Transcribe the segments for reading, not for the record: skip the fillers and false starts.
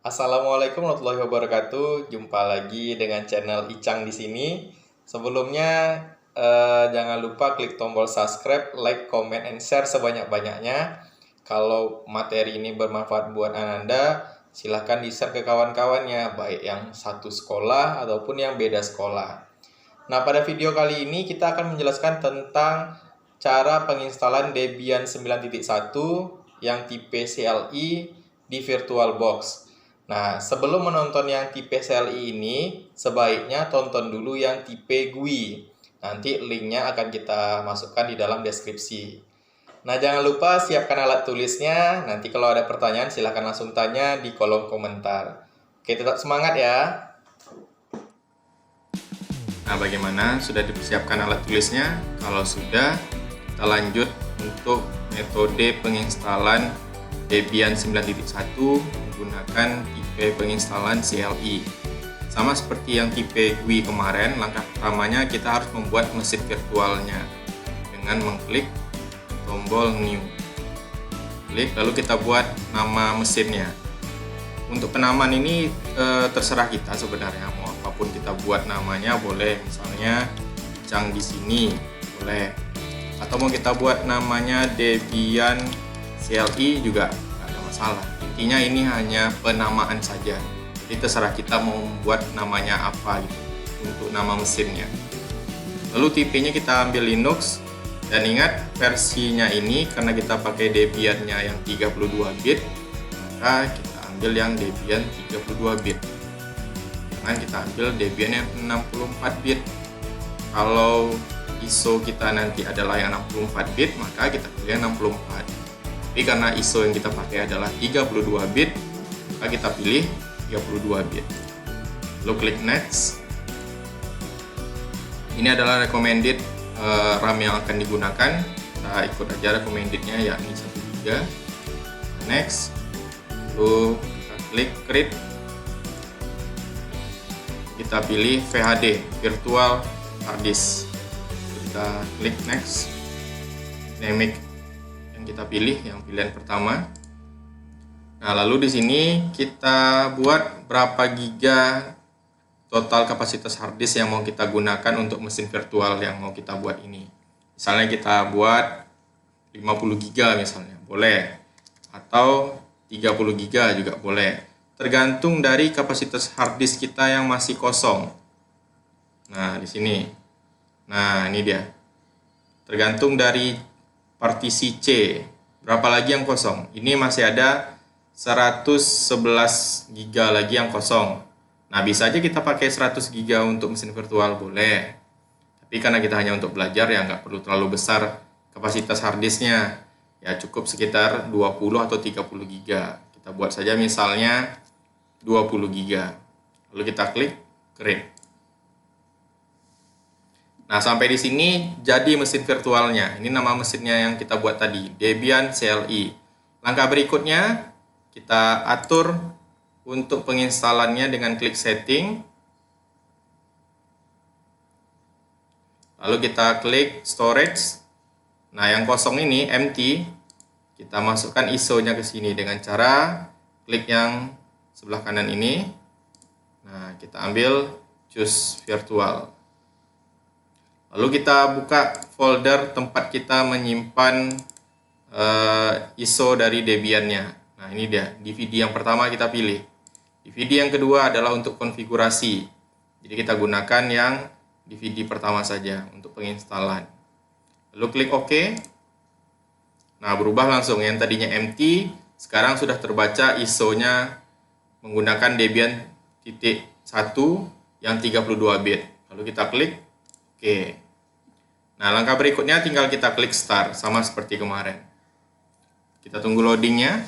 Assalamualaikum warahmatullahi wabarakatuh. Jumpa lagi dengan channel Icang di sini. Sebelumnya jangan lupa klik tombol subscribe, like, comment, and share sebanyak-banyaknya. Kalau materi ini bermanfaat buat Ananda, silahkan di-share ke kawan-kawannya, baik yang satu sekolah ataupun yang beda sekolah. Nah, pada video kali ini kita akan menjelaskan tentang cara penginstalan Debian 9.1 yang tipe CLI di VirtualBox. Nah, sebelum menonton yang tipe CLI ini, sebaiknya tonton dulu yang tipe GUI. Nanti linknya akan kita masukkan di dalam deskripsi. Nah, jangan lupa siapkan alat tulisnya. Nanti kalau ada pertanyaan, silahkan langsung tanya di kolom komentar. Oke, tetap semangat ya. Nah, bagaimana? Sudah dipersiapkan alat tulisnya? Kalau sudah, kita lanjut untuk metode penginstalan Debian 9.1 menggunakan tipe penginstalan CLI. Sama seperti yang tipe GUI kemarin, langkah pertamanya kita harus membuat mesin virtualnya dengan mengklik tombol New. Klik, lalu kita buat nama mesinnya. Untuk penamaan ini terserah kita sebenarnya, mau apapun kita buat namanya boleh, misalnya Icang di sini boleh, atau mau kita buat namanya Debian CLI juga nggak ada masalah. Intinya ini hanya penamaan saja, jadi terserah kita mau membuat namanya apa gitu untuk nama mesinnya. Lalu tipenya kita ambil Linux, dan ingat versinya ini karena kita pakai Debian-nya yang 32 bit, maka kita ambil yang Debian 32 bit. Jangan kita ambil Debian yang 64 bit. Kalau ISO kita nanti adalah yang 64 bit, maka kita pilih yang 64. Tapi karena ISO yang kita pakai adalah 32 bit, maka kita pilih 32 bit. Lalu klik next. Ini adalah recommended RAM yang akan digunakan. Kita ikut aja recommendednya, yakni 1 GB. Next. Lalu kita klik create. Kita pilih VHD, Virtual Hard Disk. Kita klik next. Dynamic yang kita pilih, yang pilihan pertama. Nah, lalu di sini kita buat berapa giga total kapasitas hard disk yang mau kita gunakan untuk mesin virtual yang mau kita buat ini. Misalnya kita buat 50 giga misalnya, boleh. Atau 30 giga juga boleh. Tergantung dari kapasitas hard disk kita yang masih kosong. Nah, di sini. Nah, ini dia. Tergantung dari partisi C. Berapa lagi yang kosong? Ini masih ada 111 giga lagi yang kosong. Nah, bisa aja kita pakai 100 giga untuk mesin virtual, boleh. Tapi karena kita hanya untuk belajar, ya nggak perlu terlalu besar kapasitas hard disknya. Ya cukup sekitar 20 atau 30 giga. Kita buat saja misalnya 20 giga. Lalu kita klik create. Nah, sampai di sini jadi mesin virtualnya. Ini nama mesinnya yang kita buat tadi, Debian CLI. Langkah berikutnya kita atur untuk penginstalannya dengan klik setting. Lalu kita klik storage. Nah, yang kosong ini empty, kita masukkan ISO-nya ke sini dengan cara klik yang sebelah kanan ini. Nah, kita ambil choose virtual. Lalu kita buka folder tempat kita menyimpan ISO dari Debian-nya. Nah, ini dia, DVD yang pertama kita pilih. DVD yang kedua adalah untuk konfigurasi. Jadi kita gunakan yang DVD pertama saja untuk penginstalan. Lalu klik OK. Nah, berubah langsung, yang tadinya empty sekarang sudah terbaca ISO-nya menggunakan Debian titik 1 yang 32 bit. Lalu kita klik OK. Nah, langkah berikutnya tinggal kita klik start, sama seperti kemarin. Kita tunggu loadingnya.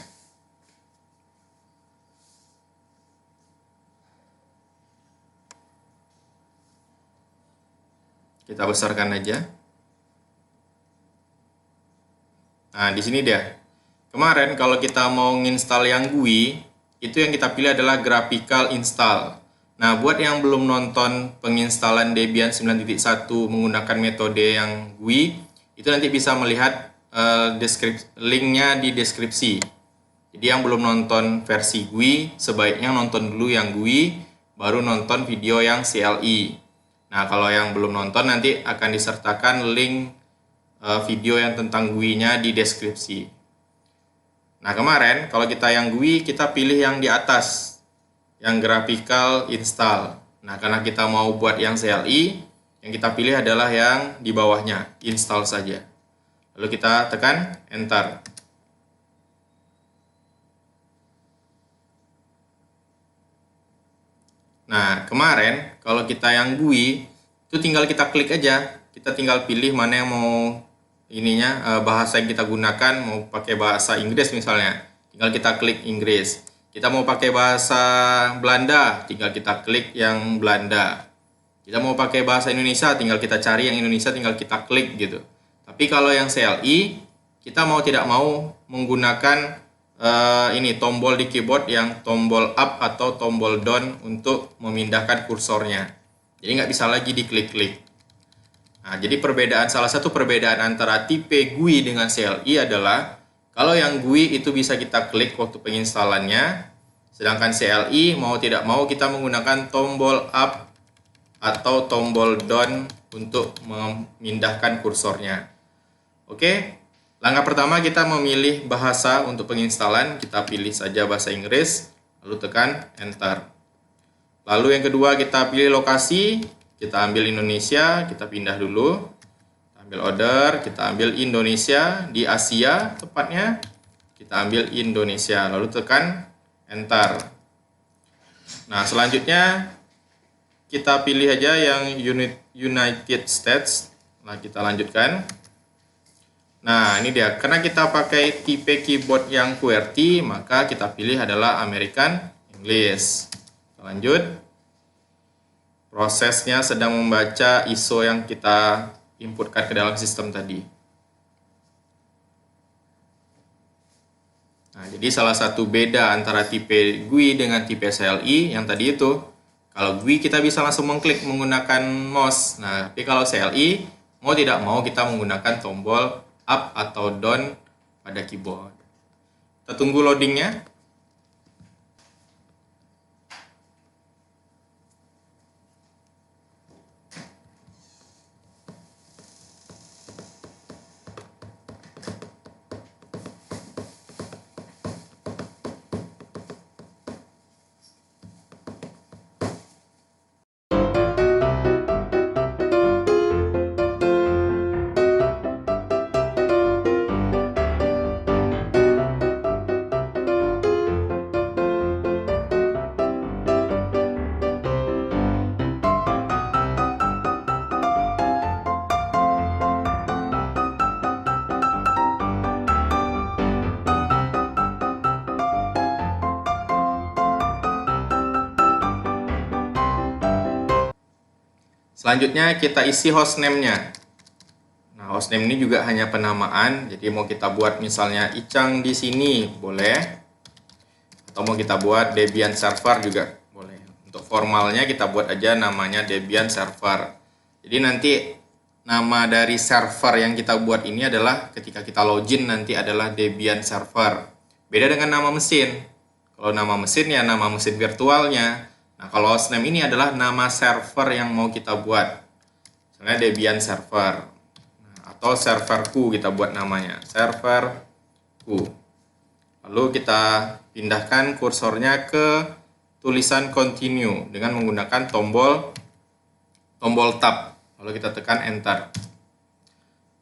Kita besarkan aja. Nah, di sini dia. Kemarin kalau kita mau nginstal yang GUI, itu yang kita pilih adalah graphical install. Nah, buat yang belum nonton penginstalan Debian 9.1 menggunakan metode yang GUI, itu nanti bisa melihat linknya di deskripsi. Jadi yang belum nonton versi GUI, sebaiknya nonton dulu yang GUI, baru nonton video yang CLI. Nah, kalau yang belum nonton nanti akan disertakan link video yang tentang GUI-nya di deskripsi. Nah, kemarin kalau kita yang GUI, kita pilih yang di atas, yang graphical install. Nah, karena kita mau buat yang CLI, yang kita pilih adalah yang di bawahnya, install saja. Lalu kita tekan enter. Nah, kemarin kalau kita yang GUI, itu tinggal kita klik aja. Kita tinggal pilih mana yang mau bahasa yang kita gunakan, mau pakai bahasa Inggris misalnya. Tinggal kita klik Inggris. Kita mau pakai bahasa Belanda, tinggal kita klik yang Belanda. Kita mau pakai bahasa Indonesia, tinggal kita cari yang Indonesia, tinggal kita klik gitu. Tapi kalau yang CLI, kita mau tidak mau menggunakan tombol di keyboard yang tombol up atau tombol down untuk memindahkan kursornya. Jadi nggak bisa lagi diklik-klik. Nah, jadi salah satu perbedaan antara tipe GUI dengan CLI adalah kalau yang GUI itu bisa kita klik waktu penginstalannya, sedangkan CLI mau tidak mau kita menggunakan tombol up atau tombol down untuk memindahkan kursornya. Oke. Langkah pertama kita memilih bahasa untuk penginstalan, kita pilih saja bahasa Inggris, lalu tekan enter. Lalu yang kedua kita pilih lokasi, kita ambil Indonesia, kita pindah dulu. Ambil order, kita ambil Indonesia, di Asia tepatnya, kita ambil Indonesia, lalu tekan enter. Nah, selanjutnya kita pilih aja yang United States, nah kita lanjutkan. Nah, ini dia. Karena kita pakai tipe keyboard yang QWERTY, maka kita pilih adalah American English. Kita lanjut. Prosesnya sedang membaca ISO yang kita inputkan ke dalam sistem tadi. Nah, jadi salah satu beda antara tipe GUI dengan tipe CLI yang tadi itu, kalau GUI kita bisa langsung mengklik menggunakan mouse. Nah, tapi kalau CLI, mau tidak mau kita menggunakan tombol up atau down pada keyboard. Kita tunggu loadingnya. Selanjutnya kita isi hostname-nya. Nah, hostname ini juga hanya penamaan, jadi mau kita buat misalnya Icang di sini boleh, atau mau kita buat Debian server juga boleh. Untuk formalnya kita buat aja namanya Debian server. Jadi nanti nama dari server yang kita buat ini adalah ketika kita login nanti adalah Debian server. Beda dengan nama mesin. Kalau nama mesin ya nama mesin virtualnya. Nah, kalau hostname ini adalah nama server yang mau kita buat. Misalnya Debian server. Nah, atau serverku kita buat namanya. Serverku. Lalu kita pindahkan kursornya ke tulisan continue dengan menggunakan tombol tab. Lalu kita tekan enter.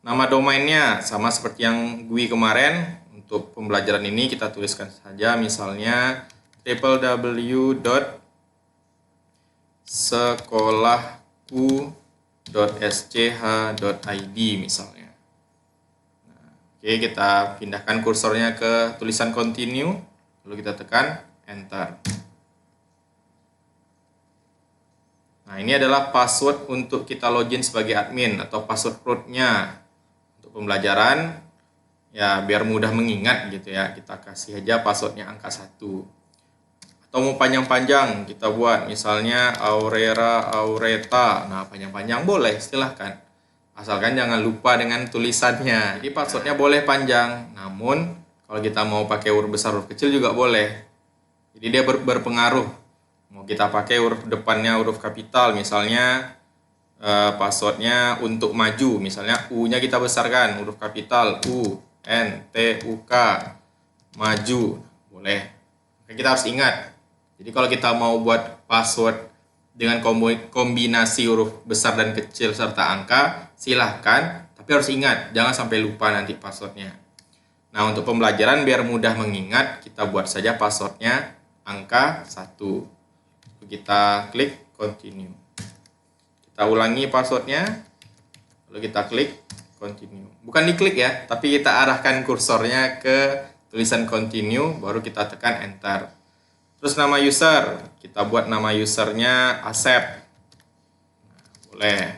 Nama domainnya sama seperti yang GUI kemarin. Untuk pembelajaran ini kita tuliskan saja misalnya www.sekolahku.sch.id misalnya. Nah, oke, kita pindahkan kursornya ke tulisan continue, lalu kita tekan enter. Nah, ini adalah password untuk kita login sebagai admin atau password root-nya. Untuk pembelajaran, ya biar mudah mengingat gitu ya, kita kasih aja passwordnya angka 1. Atau mau panjang-panjang, kita buat misalnya Aureta. Nah, panjang-panjang boleh, silahkan. Asalkan jangan lupa dengan tulisannya. Jadi passwordnya boleh panjang, namun Kalau kita mau pakai huruf besar, huruf kecil juga boleh. Jadi dia berpengaruh. Mau kita pakai huruf depannya huruf kapital, misalnya passwordnya untuk maju, misalnya U-nya kita besarkan, huruf kapital U, N, T, U, K, maju, boleh. Kita harus ingat. Jadi kalau kita mau buat password dengan kombinasi huruf besar dan kecil serta angka, silahkan, tapi harus ingat, jangan sampai lupa nanti passwordnya. Nah, untuk pembelajaran biar mudah mengingat, kita buat saja passwordnya angka 1. Kita klik continue. Kita ulangi passwordnya, lalu kita klik continue. Bukan diklik ya, tapi kita arahkan kursornya ke tulisan continue, baru kita tekan enter. Terus nama user, kita buat nama usernya Asep, boleh.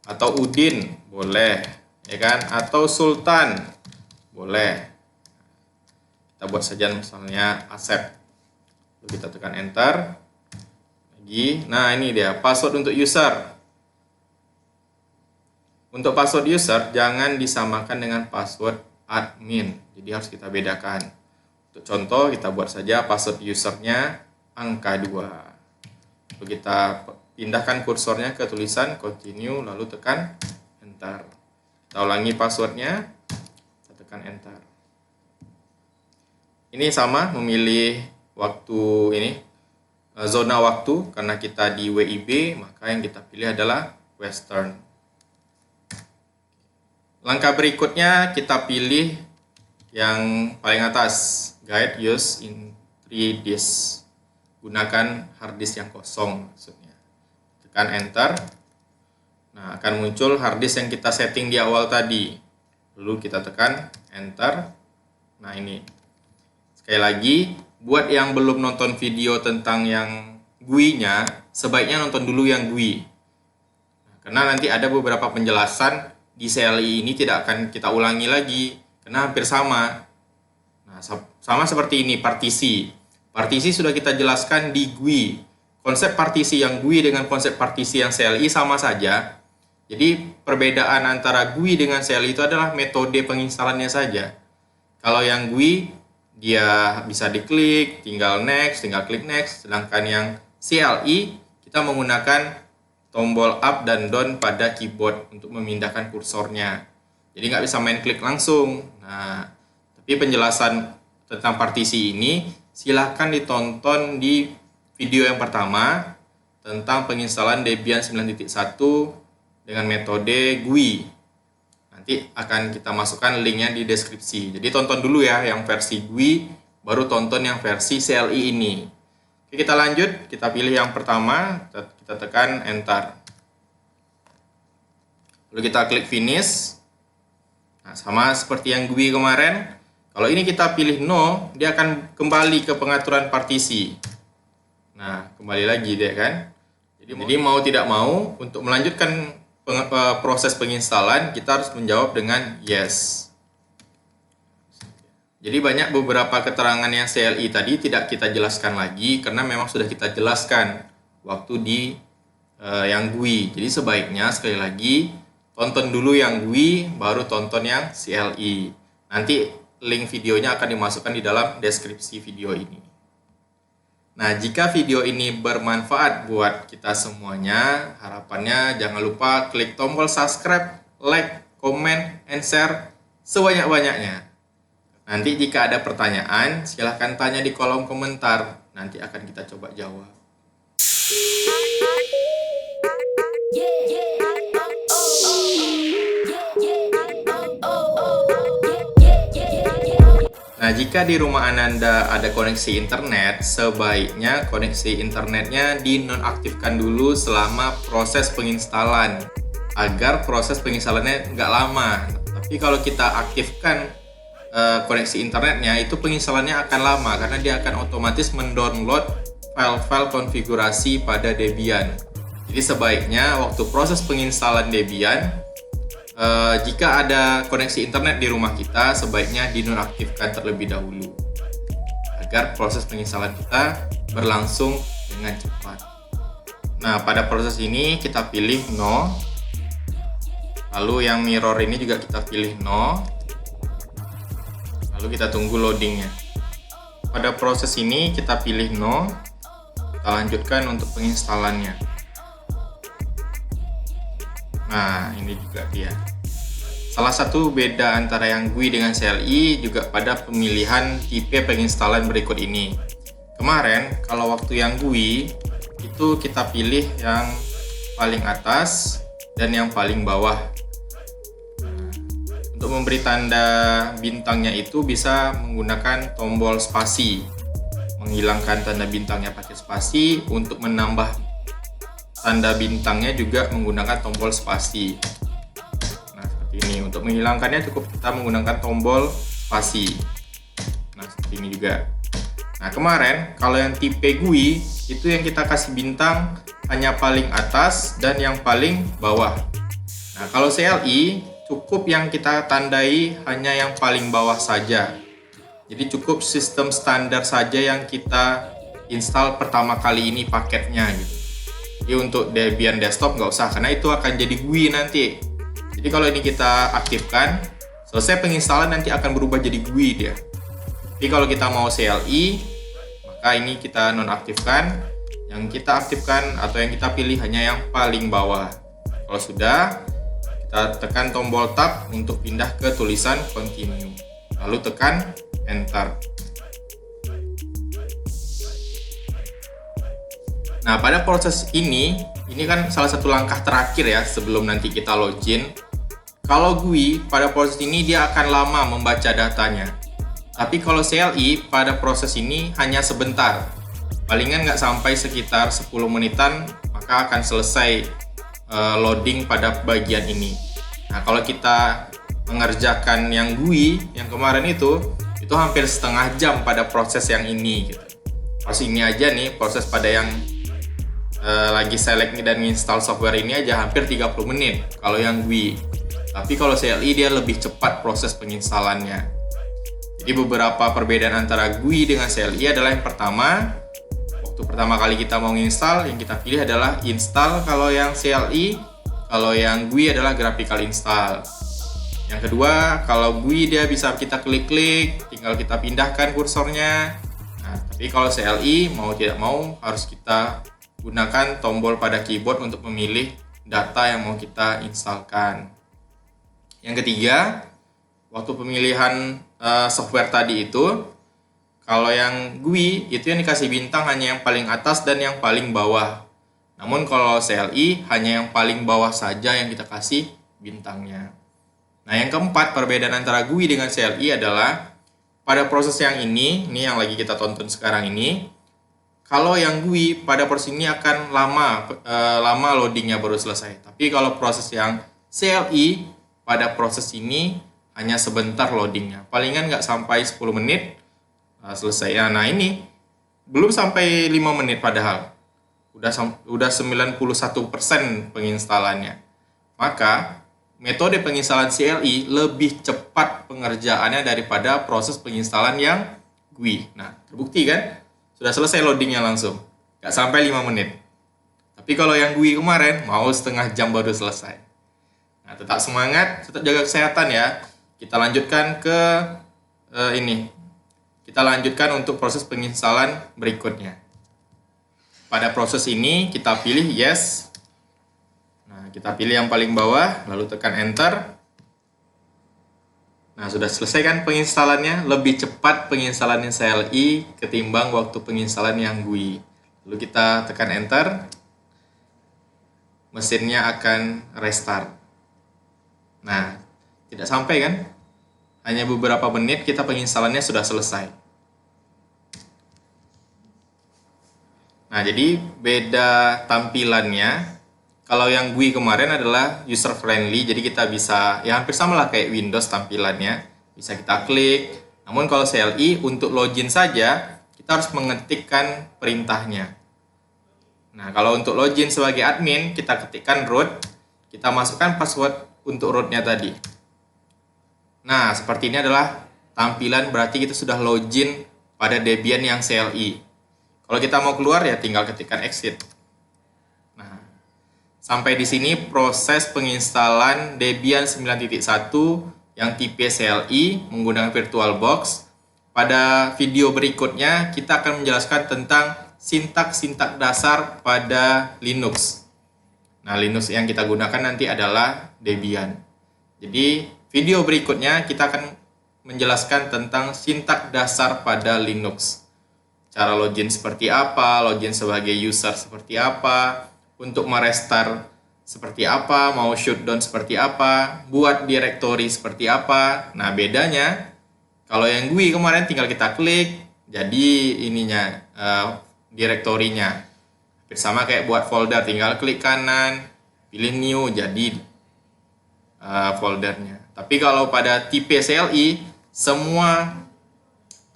Atau Udin, boleh, ya kan? Atau Sultan, boleh. Kita buat saja misalnya Asep. Lalu kita tekan enter. Lagi, nah ini dia password untuk user. Untuk password user jangan disamakan dengan password admin, jadi harus kita bedakan. Untuk contoh, kita buat saja password usernya angka 2. Lalu kita pindahkan kursornya ke tulisan continue, lalu tekan enter. Kita ulangi passwordnya, kita tekan enter. Ini sama, memilih waktu ini, zona waktu, karena kita di WIB, maka yang kita pilih adalah Western. Langkah berikutnya kita pilih yang paling atas, guide use in 3 disk. Gunakan hard disk yang kosong maksudnya. Tekan enter. Nah, akan muncul hard disk yang kita setting di awal tadi. Lalu kita tekan enter. Nah, ini. Sekali lagi, buat yang belum nonton video tentang yang GUI-nya, sebaiknya nonton dulu yang GUI. Nah, karena nanti ada beberapa penjelasan di CLI ini tidak akan kita ulangi lagi, karena hampir sama. Nah, sama seperti ini, partisi. Partisi sudah kita jelaskan di GUI. Konsep partisi yang GUI dengan konsep partisi yang CLI sama saja. Jadi, perbedaan antara GUI dengan CLI itu adalah metode penginstalannya saja. Kalau yang GUI, dia bisa diklik, tinggal next, tinggal klik next. Sedangkan yang CLI, kita menggunakan tombol up dan down pada keyboard untuk memindahkan kursornya. Jadi nggak bisa main klik langsung. Nah, tapi penjelasan tentang partisi ini silahkan ditonton di video yang pertama tentang penginstalan Debian 9.1 dengan metode GUI. Nanti akan kita masukkan linknya di deskripsi. Jadi tonton dulu ya yang versi GUI, baru tonton yang versi CLI ini. Oke, kita lanjut, kita pilih yang pertama, kita tekan enter. Lalu kita klik finish. Nah, sama seperti yang GUI kemarin, kalau ini kita pilih no, dia akan kembali ke pengaturan partisi. Nah, kembali lagi dia kan. Jadi mau tidak mau, untuk melanjutkan proses penginstalan, kita harus menjawab dengan yes. Jadi banyak beberapa keterangan yang CLI tadi tidak kita jelaskan lagi karena memang sudah kita jelaskan waktu di yang GUI. Jadi sebaiknya sekali lagi tonton dulu yang GUI baru tonton yang CLI. Nanti link videonya akan dimasukkan di dalam deskripsi video ini. Nah, jika video ini bermanfaat buat kita semuanya, harapannya jangan lupa klik tombol subscribe, like, comment, and share sebanyak-banyaknya. Nanti jika ada pertanyaan, silahkan tanya di kolom komentar. Nanti akan kita coba jawab. Nah, jika di rumah Ananda ada koneksi internet, sebaiknya koneksi internetnya dinonaktifkan dulu selama proses penginstalan, agar proses penginstalannya nggak lama. Tapi kalau kita aktifkan koneksi internetnya, itu penginstalannya akan lama karena dia akan otomatis mendownload file-file konfigurasi pada Debian. Jadi sebaiknya waktu proses penginstalan Debian, jika ada koneksi internet di rumah kita, sebaiknya dinonaktifkan terlebih dahulu agar proses penginstalan kita berlangsung dengan cepat. Nah, pada proses ini kita pilih no, lalu yang mirror ini juga kita pilih no. Lalu kita tunggu loadingnya. Pada proses ini kita pilih no, kita lanjutkan untuk penginstalannya. Nah, ini juga dia. Salah satu beda antara yang GUI dengan CLI juga pada pemilihan tipe penginstalan berikut ini. Kemarin, kalau waktu yang GUI, itu kita pilih yang paling atas dan yang paling bawah. Untuk memberi tanda bintangnya itu bisa menggunakan tombol spasi. Menghilangkan tanda bintangnya pakai spasi, untuk menambah tanda bintangnya juga menggunakan tombol spasi. Ini untuk menghilangkannya cukup kita menggunakan tombol spasi. Nah, seperti ini juga. Nah, kemarin kalau yang tipe GUI itu yang kita kasih bintang hanya paling atas dan yang paling bawah. Nah, kalau CLI cukup yang kita tandai hanya yang paling bawah saja. Jadi cukup sistem standar saja yang kita install pertama kali ini paketnya gitu. Jadi untuk Debian desktop nggak usah, karena itu akan jadi GUI nanti. Jadi kalau ini kita aktifkan, selesai penginstalan nanti akan berubah jadi GUI dia. Tapi kalau kita mau CLI, maka ini kita nonaktifkan. Yang kita aktifkan atau yang kita pilih hanya yang paling bawah. Kalau sudah, kita tekan tombol tab untuk pindah ke tulisan continue. Lalu tekan enter. Nah, pada proses ini kan salah satu langkah terakhir ya sebelum nanti kita login. Kalau GUI pada proses ini dia akan lama membaca datanya. Tapi kalau CLI pada proses ini hanya sebentar. Palingan nggak sampai sekitar 10 menitan maka akan selesai loading pada bagian ini. Nah, kalau kita mengerjakan yang GUI yang kemarin itu hampir setengah jam pada proses yang ini gitu. Proses ini aja nih, proses pada yang lagi select dan install software ini aja hampir 30 menit kalau yang GUI. Tapi kalau CLI dia lebih cepat proses penginstalannya. Jadi beberapa perbedaan antara GUI dengan CLI adalah yang pertama, waktu pertama kali kita mau install, yang kita pilih adalah install kalau yang CLI, kalau yang GUI adalah graphical install. Yang kedua, kalau GUI dia bisa kita klik-klik, tinggal kita pindahkan kursornya. Nah, tapi kalau CLI mau tidak mau harus kita gunakan tombol pada keyboard untuk memilih data yang mau kita instalkan. Yang ketiga, waktu pemilihan software tadi itu, kalau yang GUI itu yang dikasih bintang hanya yang paling atas dan yang paling bawah. Namun kalau CLI hanya yang paling bawah saja yang kita kasih bintangnya. Nah, yang keempat, perbedaan antara GUI dengan CLI adalah pada proses yang ini yang lagi kita tonton sekarang ini, kalau yang GUI pada proses ini akan lama loadingnya baru selesai. Tapi kalau proses yang CLI pada proses ini hanya sebentar loadingnya. Palingan nggak sampai 10 menit selesai. Nah, ini belum sampai 5 menit padahal. Udah 91% penginstalannya. Maka metode penginstalan CLI lebih cepat pengerjaannya daripada proses penginstalan yang GUI. Nah, terbukti kan? Sudah selesai loadingnya langsung. Nggak sampai 5 menit. Tapi kalau yang GUI kemarin, mau setengah jam baru selesai. Nah, tetap semangat, tetap jaga kesehatan ya. Kita lanjutkan ke ini. Kita lanjutkan untuk proses penginstalan berikutnya. Pada proses ini, kita pilih yes. Nah, kita pilih yang paling bawah, lalu tekan enter. Nah, sudah selesai kan penginstalannya? Lebih cepat penginstalannya CLI ketimbang waktu penginstalan yang GUI. Lalu kita tekan enter. Mesinnya akan restart. Nah, tidak sampai kan? Hanya beberapa menit kita penginstalannya sudah selesai. Nah, jadi beda tampilannya. Kalau yang GUI kemarin adalah user friendly, jadi kita bisa, ya hampir sama lah kayak Windows tampilannya. Bisa kita klik. Namun kalau CLI, untuk login saja, kita harus mengetikkan perintahnya. Nah, kalau untuk login sebagai admin, kita ketikkan root, kita masukkan password untuk rootnya tadi. Nah, seperti ini adalah tampilan berarti kita sudah login pada Debian yang CLI. Kalau kita mau keluar ya tinggal ketikkan exit. Sampai di sini proses penginstalan Debian 9.1 yang tipe CLI menggunakan VirtualBox. Pada video berikutnya kita akan menjelaskan tentang sintak-sintak dasar pada Linux. Nah, Linux yang kita gunakan nanti adalah Debian. Jadi, video berikutnya kita akan menjelaskan tentang sintak dasar pada Linux. Cara login seperti apa, login sebagai user seperti apa, untuk merestart seperti apa, mau shutdown seperti apa, buat directory seperti apa. Nah, bedanya kalau yang GUI kemarin tinggal kita klik, jadi ininya directory-nya. Hampir sama kayak buat folder, tinggal klik kanan, pilih new, jadi foldernya. Tapi kalau pada tipe CLI, semua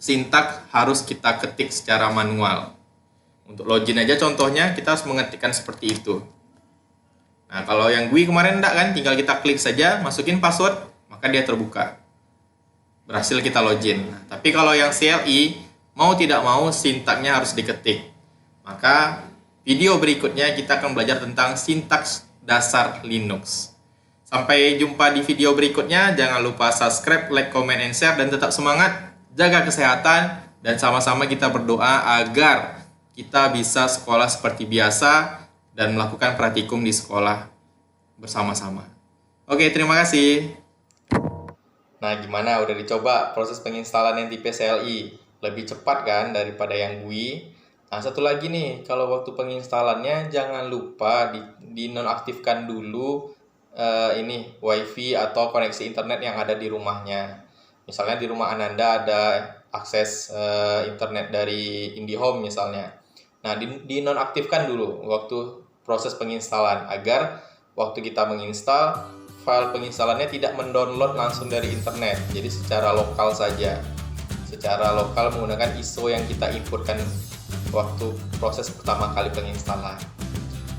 sintak harus kita ketik secara manual. Untuk login aja contohnya kita harus mengetikkan seperti itu. Nah, kalau yang GUI kemarin enggak kan, tinggal kita klik saja, masukin password, maka dia terbuka. Berhasil kita login. Nah, tapi kalau yang CLI, mau tidak mau sintaknya harus diketik. Maka video berikutnya kita akan belajar tentang sintaks dasar Linux. Sampai jumpa di video berikutnya. Jangan lupa subscribe, like, comment, and share. Dan tetap semangat, jaga kesehatan, dan sama-sama kita berdoa agar kita bisa sekolah seperti biasa dan melakukan praktikum di sekolah bersama-sama. Oke, terima kasih. Nah, gimana? Udah dicoba proses penginstalan yang tipe CLI? Lebih cepat kan daripada yang GUI? Nah, satu lagi nih, kalau waktu penginstalannya jangan lupa dinonaktifkan dulu ini WiFi atau koneksi internet yang ada di rumahnya. Misalnya di rumah Ananda ada akses internet dari IndiHome misalnya. Nah, dinonaktifkan dulu waktu proses penginstalan agar waktu kita menginstal, file penginstalannya tidak mendownload langsung dari internet. Jadi secara lokal saja. Secara lokal menggunakan ISO yang kita inputkan waktu proses pertama kali penginstalan.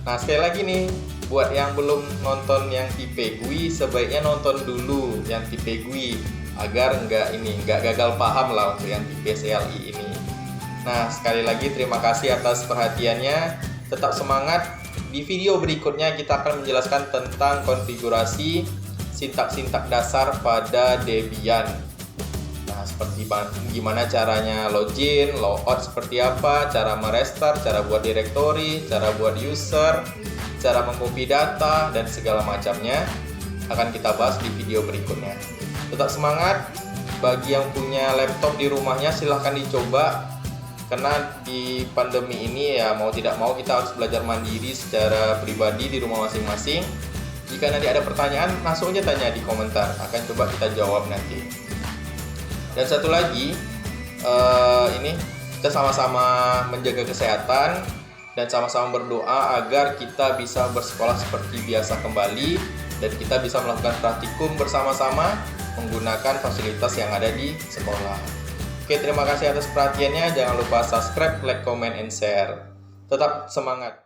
Nah, sekali lagi nih, buat yang belum nonton yang tipe GUI, sebaiknya nonton dulu yang tipe GUI agar nggak gagal paham lah untuk yang tipe CLI ini. Nah, sekali lagi terima kasih atas perhatiannya. Tetap semangat. Di video berikutnya kita akan menjelaskan tentang konfigurasi sintak-sintak dasar pada Debian. Nah, seperti gimana caranya login, logout seperti apa, cara merestart, cara buat directory, cara buat user, cara mengcopy data, dan segala macamnya akan kita bahas di video berikutnya. Tetap semangat. Bagi yang punya laptop di rumahnya silahkan dicoba. Karena di pandemi ini ya mau tidak mau kita harus belajar mandiri secara pribadi di rumah masing-masing. Jika nanti ada pertanyaan, langsung aja tanya di komentar. Akan coba kita jawab nanti. Dan satu lagi, ini kita sama-sama menjaga kesehatan dan sama-sama berdoa agar kita bisa bersekolah seperti biasa kembali dan kita bisa melakukan praktikum bersama-sama menggunakan fasilitas yang ada di sekolah. Oke, terima kasih atas perhatiannya. Jangan lupa subscribe, like, comment, and share. Tetap semangat.